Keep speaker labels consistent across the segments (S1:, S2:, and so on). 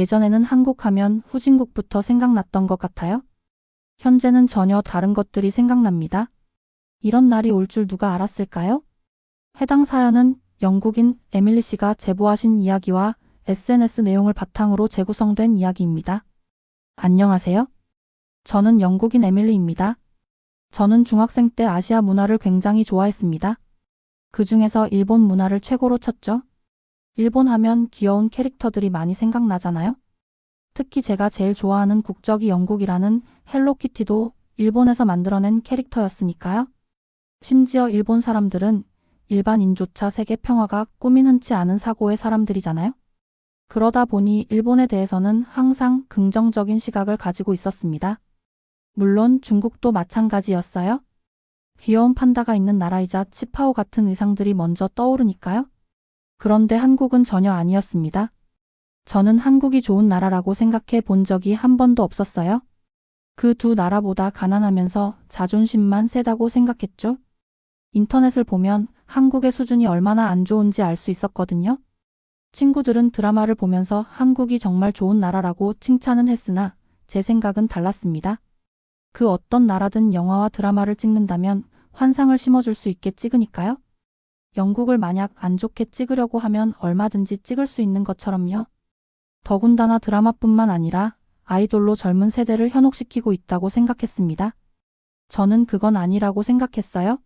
S1: 예전에는 한국 하면 후진국부터 생각났던 것 같아요. 현재는 전혀 다른 것들이 생각납니다. 이런 날이 올 줄 누가 알았을까요? 해당 사연은 영국인 에밀리 씨가 제보하신 이야기와 SNS 내용을 바탕으로 재구성된 이야기입니다. 안녕하세요. 저는 영국인 에밀리입니다. 저는 중학생 때 아시아 문화를 굉장히 좋아했습니다. 그 중에서 일본 문화를 최고로 쳤죠. 일본 하면 귀여운 캐릭터들이 많이 생각나잖아요. 특히 제가 제일 좋아하는 국적이 영국이라는 헬로키티도 일본에서 만들어낸 캐릭터였으니까요. 심지어 일본 사람들은 일반인조차 세계 평화가 꿈인 흔치 않은 사고의 사람들이잖아요. 그러다 보니 일본에 대해서는 항상 긍정적인 시각을 가지고 있었습니다. 물론 중국도 마찬가지였어요. 귀여운 판다가 있는 나라이자 치파오 같은 의상들이 먼저 떠오르니까요. 그런데 한국은 전혀 아니었습니다. 저는 한국이 좋은 나라라고 생각해 본 적이 한 번도 없었어요. 그 두 나라보다 가난하면서 자존심만 세다고 생각했죠. 인터넷을 보면 한국의 수준이 얼마나 안 좋은지 알 수 있었거든요. 친구들은 드라마를 보면서 한국이 정말 좋은 나라라고 칭찬은 했으나 제 생각은 달랐습니다. 그 어떤 나라든 영화와 드라마를 찍는다면 환상을 심어줄 수 있게 찍으니까요. 영국을 만약 안 좋게 찍으려고 하면 얼마든지 찍을 수 있는 것처럼요. 더군다나 드라마뿐만 아니라 아이돌로 젊은 세대를 현혹시키고 있다고 생각했습니다. 저는 그건 아니라고 생각했어요.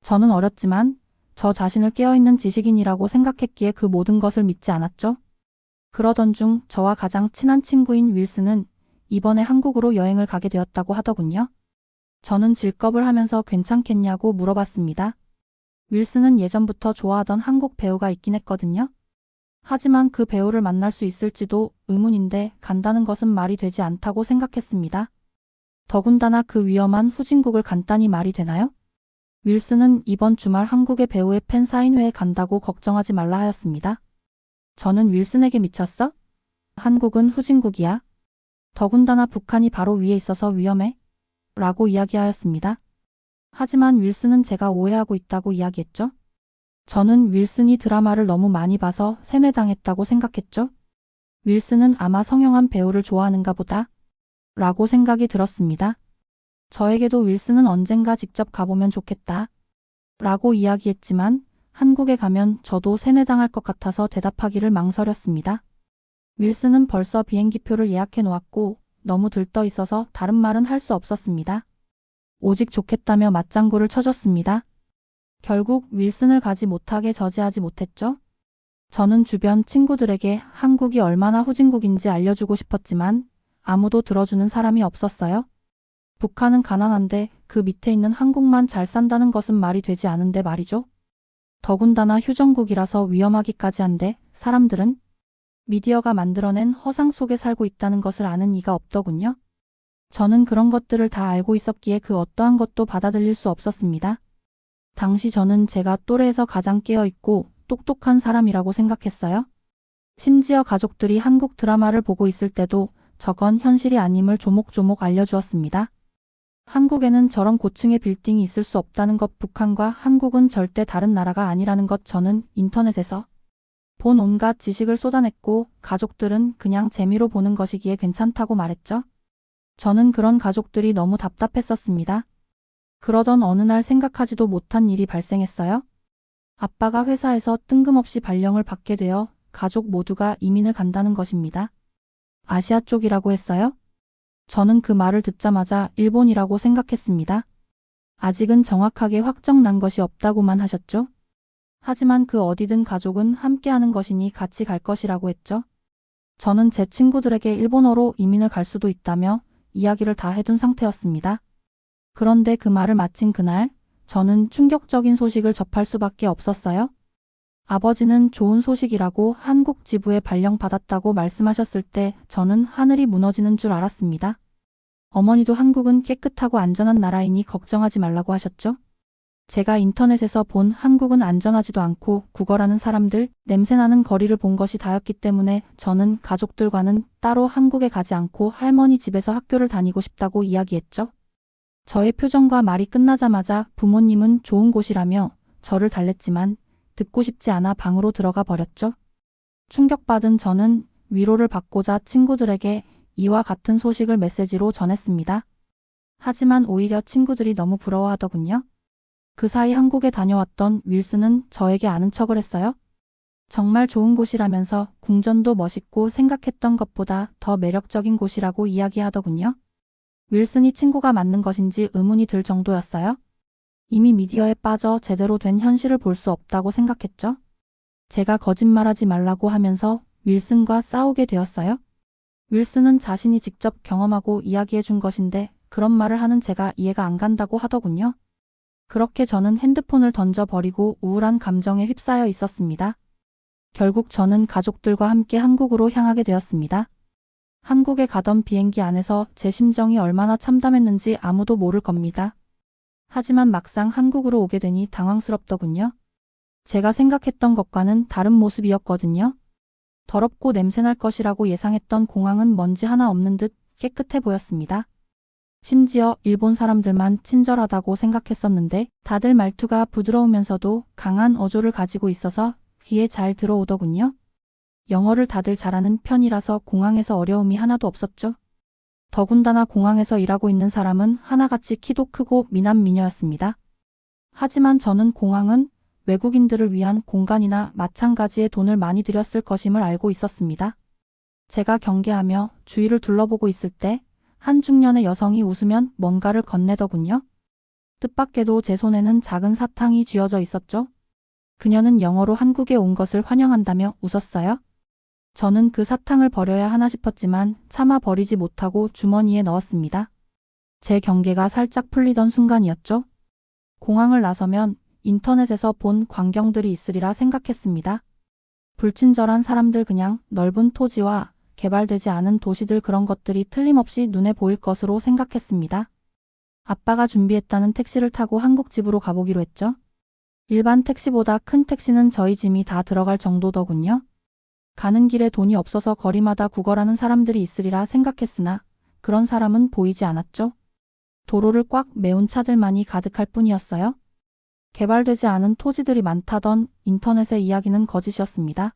S1: 저는 어렸지만 저 자신을 깨어있는 지식인이라고 생각했기에 그 모든 것을 믿지 않았죠. 그러던 중 저와 가장 친한 친구인 윌슨은 이번에 한국으로 여행을 가게 되었다고 하더군요. 저는 질겁을 하면서 괜찮겠냐고 물어봤습니다. 윌슨은 예전부터 좋아하던 한국 배우가 있긴 했거든요. 하지만 그 배우를 만날 수 있을지도 의문인데 간다는 것은 말이 되지 않다고 생각했습니다. 더군다나 그 위험한 후진국을 간단히 말이 되나요? 윌슨은 이번 주말 한국의 배우의 팬 사인회에 간다고 걱정하지 말라 하였습니다. 저는 윌슨에게 미쳤어? 한국은 후진국이야. 더군다나 북한이 바로 위에 있어서 위험해. 라고 이야기하였습니다. 하지만 윌슨은 제가 오해하고 있다고 이야기했죠. 저는 윌슨이 드라마를 너무 많이 봐서 세뇌당했다고 생각했죠. 윌슨은 아마 성형한 배우를 좋아하는가 보다. 라고 생각이 들었습니다. 저에게도 윌슨은 언젠가 직접 가보면 좋겠다. 라고 이야기했지만 한국에 가면 저도 세뇌당할 것 같아서 대답하기를 망설였습니다. 윌슨은 벌써 비행기표를 예약해 놓았고 너무 들떠 있어서 다른 말은 할 수 없었습니다. 오직 좋겠다며 맞장구를 쳐줬습니다. 결국 윌슨을 가지 못하게 저지하지 못했죠. 저는 주변 친구들에게 한국이 얼마나 후진국인지 알려주고 싶었지만 아무도 들어주는 사람이 없었어요. 북한은 가난한데 그 밑에 있는 한국만 잘 산다는 것은 말이 되지 않은데 말이죠. 더군다나 휴전국이라서 위험하기까지 한데 사람들은 미디어가 만들어낸 허상 속에 살고 있다는 것을 아는 이가 없더군요. 저는 그런 것들을 다 알고 있었기에 그 어떠한 것도 받아들일 수 없었습니다. 당시 저는 제가 또래에서 가장 깨어있고 똑똑한 사람이라고 생각했어요. 심지어 가족들이 한국 드라마를 보고 있을 때도 저건 현실이 아님을 조목조목 알려주었습니다. 한국에는 저런 고층의 빌딩이 있을 수 없다는 것, 북한과 한국은 절대 다른 나라가 아니라는 것, 저는 인터넷에서 본 온갖 지식을 쏟아냈고 가족들은 그냥 재미로 보는 것이기에 괜찮다고 말했죠. 저는 그런 가족들이 너무 답답했었습니다. 그러던 어느 날 생각하지도 못한 일이 발생했어요. 아빠가 회사에서 뜬금없이 발령을 받게 되어 가족 모두가 이민을 간다는 것입니다. 아시아 쪽이라고 했어요? 저는 그 말을 듣자마자 일본이라고 생각했습니다. 아직은 정확하게 확정 난 것이 없다고만 하셨죠. 하지만 그 어디든 가족은 함께하는 것이니 같이 갈 것이라고 했죠. 저는 제 친구들에게 일본어로 이민을 갈 수도 있다며 이야기를 다 해둔 상태였습니다. 그런데 그 말을 마친 그날, 저는 충격적인 소식을 접할 수밖에 없었어요. 아버지는 좋은 소식이라고 한국 지부에 발령받았다고 말씀하셨을 때 저는 하늘이 무너지는 줄 알았습니다. 어머니도 한국은 깨끗하고 안전한 나라이니 걱정하지 말라고 하셨죠. 제가 인터넷에서 본 한국은 안전하지도 않고 구걸하는 사람들, 냄새나는 거리를 본 것이 다였기 때문에 저는 가족들과는 따로 한국에 가지 않고 할머니 집에서 학교를 다니고 싶다고 이야기했죠. 저의 표정과 말이 끝나자마자 부모님은 좋은 곳이라며 저를 달랬지만 듣고 싶지 않아 방으로 들어가 버렸죠. 충격받은 저는 위로를 받고자 친구들에게 이와 같은 소식을 메시지로 전했습니다. 하지만 오히려 친구들이 너무 부러워하더군요. 그 사이 한국에 다녀왔던 윌슨은 저에게 아는 척을 했어요. 정말 좋은 곳이라면서 궁전도 멋있고 생각했던 것보다 더 매력적인 곳이라고 이야기하더군요. 윌슨이 친구가 맞는 것인지 의문이 들 정도였어요. 이미 미디어에 빠져 제대로 된 현실을 볼 수 없다고 생각했죠. 제가 거짓말하지 말라고 하면서 윌슨과 싸우게 되었어요. 윌슨은 자신이 직접 경험하고 이야기해 준 것인데 그런 말을 하는 제가 이해가 안 간다고 하더군요. 그렇게 저는 핸드폰을 던져버리고 우울한 감정에 휩싸여 있었습니다. 결국 저는 가족들과 함께 한국으로 향하게 되었습니다. 한국에 가던 비행기 안에서 제 심정이 얼마나 참담했는지 아무도 모를 겁니다. 하지만 막상 한국으로 오게 되니 당황스럽더군요. 제가 생각했던 것과는 다른 모습이었거든요. 더럽고 냄새날 것이라고 예상했던 공항은 먼지 하나 없는 듯 깨끗해 보였습니다. 심지어 일본 사람들만 친절하다고 생각했었는데 다들 말투가 부드러우면서도 강한 어조를 가지고 있어서 귀에 잘 들어오더군요. 영어를 다들 잘하는 편이라서 공항에서 어려움이 하나도 없었죠. 더군다나 공항에서 일하고 있는 사람은 하나같이 키도 크고 미남 미녀였습니다. 하지만 저는 공항은 외국인들을 위한 공간이나 마찬가지의 돈을 많이 들였을 것임을 알고 있었습니다. 제가 경계하며 주위를 둘러보고 있을 때 한 중년의 여성이 웃으면 뭔가를 건네더군요. 뜻밖에도 제 손에는 작은 사탕이 쥐어져 있었죠. 그녀는 영어로 한국에 온 것을 환영한다며 웃었어요. 저는 그 사탕을 버려야 하나 싶었지만 차마 버리지 못하고 주머니에 넣었습니다. 제 경계가 살짝 풀리던 순간이었죠. 공항을 나서면 인터넷에서 본 광경들이 있으리라 생각했습니다. 불친절한 사람들, 그냥 넓은 토지와 개발되지 않은 도시들, 그런 것들이 틀림없이 눈에 보일 것으로 생각했습니다. 아빠가 준비했다는 택시를 타고 한국 집으로 가보기로 했죠. 일반 택시보다 큰 택시는 저희 짐이 다 들어갈 정도더군요. 가는 길에 돈이 없어서 거리마다 구걸하는 사람들이 있으리라 생각했으나 그런 사람은 보이지 않았죠. 도로를 꽉 메운 차들만이 가득할 뿐이었어요. 개발되지 않은 토지들이 많다던 인터넷의 이야기는 거짓이었습니다.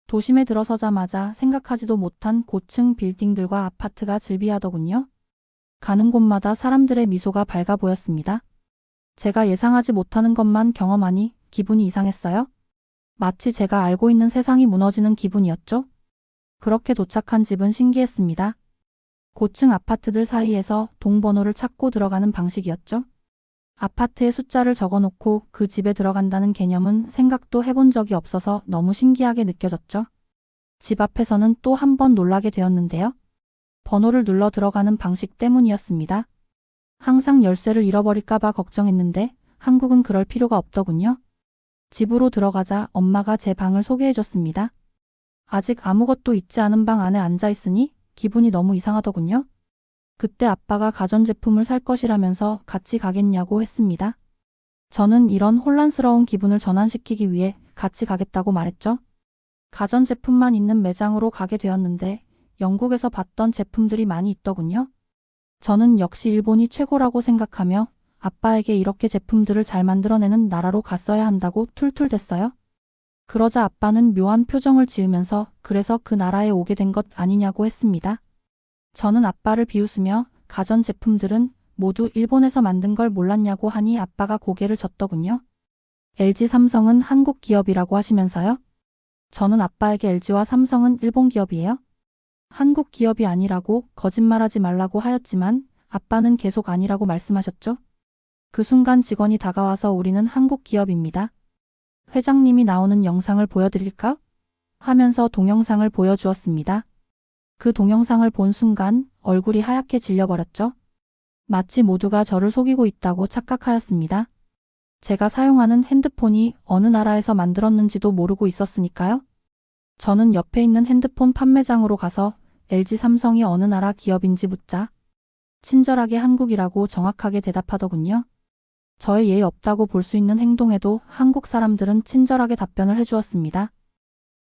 S1: 도심에 들어서자마자 생각하지도 못한 고층 빌딩들과 아파트가 즐비하더군요. 가는 곳마다 사람들의 미소가 밝아 보였습니다. 제가 예상하지 못하는 것만 경험하니 기분이 이상했어요. 마치 제가 알고 있는 세상이 무너지는 기분이었죠. 그렇게 도착한 집은 신기했습니다. 고층 아파트들 사이에서 동번호를 찾고 들어가는 방식이었죠. 아파트에 숫자를 적어놓고 그 집에 들어간다는 개념은 생각도 해본 적이 없어서 너무 신기하게 느껴졌죠. 집 앞에서는 또 한 번 놀라게 되었는데요. 번호를 눌러 들어가는 방식 때문이었습니다. 항상 열쇠를 잃어버릴까봐 걱정했는데 한국은 그럴 필요가 없더군요. 집으로 들어가자 엄마가 제 방을 소개해줬습니다. 아직 아무것도 있지 않은 방 안에 앉아있으니 기분이 너무 이상하더군요. 그때 아빠가 가전제품을 살 것이라면서 같이 가겠냐고 했습니다. 저는 이런 혼란스러운 기분을 전환시키기 위해 같이 가겠다고 말했죠. 가전제품만 있는 매장으로 가게 되었는데 영국에서 봤던 제품들이 많이 있더군요. 저는 역시 일본이 최고라고 생각하며 아빠에게 이렇게 제품들을 잘 만들어내는 나라로 갔어야 한다고 툴툴댔어요. 그러자 아빠는 묘한 표정을 지으면서 그래서 그 나라에 오게 된 것 아니냐고 했습니다. 저는 아빠를 비웃으며 가전제품들은 모두 일본에서 만든 걸 몰랐냐고 하니 아빠가 고개를 젓더군요. LG 삼성은 한국 기업이라고 하시면서요. 저는 아빠에게 LG와 삼성은 일본 기업이에요. 한국 기업이 아니라고 거짓말하지 말라고 하였지만 아빠는 계속 아니라고 말씀하셨죠. 그 순간 직원이 다가와서 우리는 한국 기업입니다. 회장님이 나오는 영상을 보여드릴까? 하면서 동영상을 보여주었습니다. 그 동영상을 본 순간 얼굴이 하얗게 질려버렸죠. 마치 모두가 저를 속이고 있다고 착각하였습니다. 제가 사용하는 핸드폰이 어느 나라에서 만들었는지도 모르고 있었으니까요. 저는 옆에 있는 핸드폰 판매장으로 가서 LG 삼성이 어느 나라 기업인지 묻자 친절하게 한국이라고 정확하게 대답하더군요. 저의 예의 없다고 볼 수 있는 행동에도 한국 사람들은 친절하게 답변을 해주었습니다.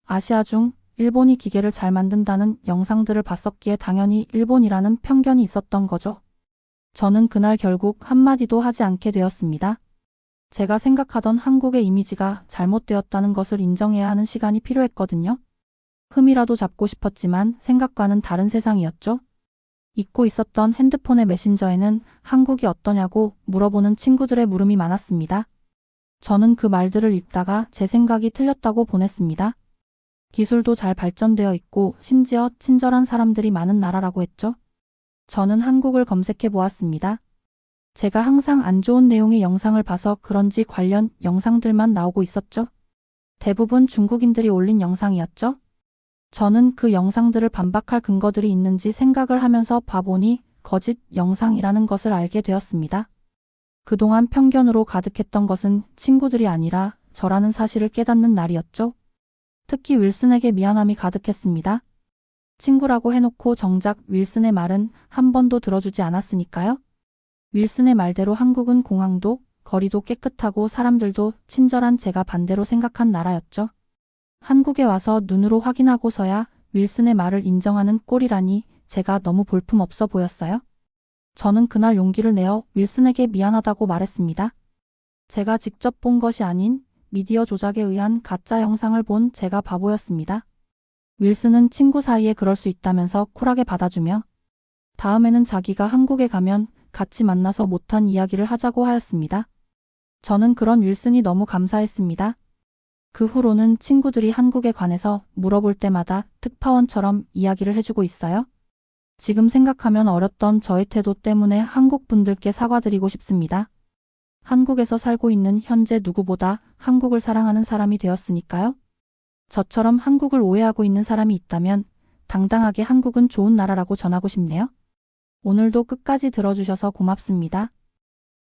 S1: 아시아 중 일본이 기계를 잘 만든다는 영상들을 봤었기에 당연히 일본이라는 편견이 있었던 거죠. 저는 그날 결국 한마디도 하지 않게 되었습니다. 제가 생각하던 한국의 이미지가 잘못되었다는 것을 인정해야 하는 시간이 필요했거든요. 흠이라도 잡고 싶었지만 생각과는 다른 세상이었죠. 잊고 있었던 핸드폰의 메신저에는 한국이 어떠냐고 물어보는 친구들의 물음이 많았습니다. 저는 그 말들을 읽다가 제 생각이 틀렸다고 보냈습니다. 기술도 잘 발전되어 있고 심지어 친절한 사람들이 많은 나라라고 했죠. 저는 한국을 검색해 보았습니다. 제가 항상 안 좋은 내용의 영상을 봐서 그런지 관련 영상들만 나오고 있었죠. 대부분 중국인들이 올린 영상이었죠. 저는 그 영상들을 반박할 근거들이 있는지 생각을 하면서 봐보니 거짓 영상이라는 것을 알게 되었습니다. 그동안 편견으로 가득했던 것은 친구들이 아니라 저라는 사실을 깨닫는 날이었죠. 특히 윌슨에게 미안함이 가득했습니다. 친구라고 해놓고 정작 윌슨의 말은 한 번도 들어주지 않았으니까요. 윌슨의 말대로 한국은 공항도 거리도 깨끗하고 사람들도 친절한 제가 반대로 생각한 나라였죠. 한국에 와서 눈으로 확인하고서야 윌슨의 말을 인정하는 꼴이라니 제가 너무 볼품없어 보였어요. 저는 그날 용기를 내어 윌슨에게 미안하다고 말했습니다. 제가 직접 본 것이 아닌 미디어 조작에 의한 가짜 영상을 본 제가 바보였습니다. 윌슨은 친구 사이에 그럴 수 있다면서 쿨하게 받아주며 다음에는 자기가 한국에 가면 같이 만나서 못한 이야기를 하자고 하였습니다. 저는 그런 윌슨이 너무 감사했습니다. 그 후로는 친구들이 한국에 관해서 물어볼 때마다 특파원처럼 이야기를 해주고 있어요. 지금 생각하면 어렸던 저의 태도 때문에 한국 분들께 사과드리고 싶습니다. 한국에서 살고 있는 현재 누구보다 한국을 사랑하는 사람이 되었으니까요. 저처럼 한국을 오해하고 있는 사람이 있다면 당당하게 한국은 좋은 나라라고 전하고 싶네요. 오늘도 끝까지 들어주셔서 고맙습니다.